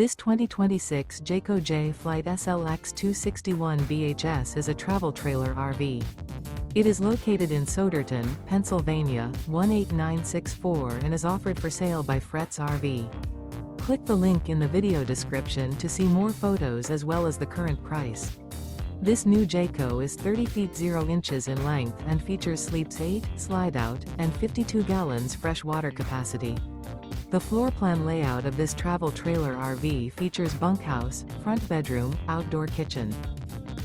This 2026 Jayco J Flight SLX 261 BHS is a travel trailer RV. It is located in Souderton, Pennsylvania, 18964 and is offered for sale by Fretz RV. Click the link in the video description to see more photos as well as the current price. This new Jayco is 30 feet 0 inches in length and features sleeps 8, slide out, and 52 gallons fresh water capacity. The floor plan layout of this travel trailer RV features bunkhouse, front bedroom, outdoor kitchen.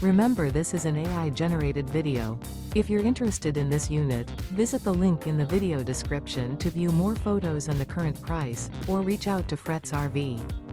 Remember, this is an AI-generated video. If you're interested in this unit, visit the link in the video description to view more photos and the current price, or reach out to Fretz RV.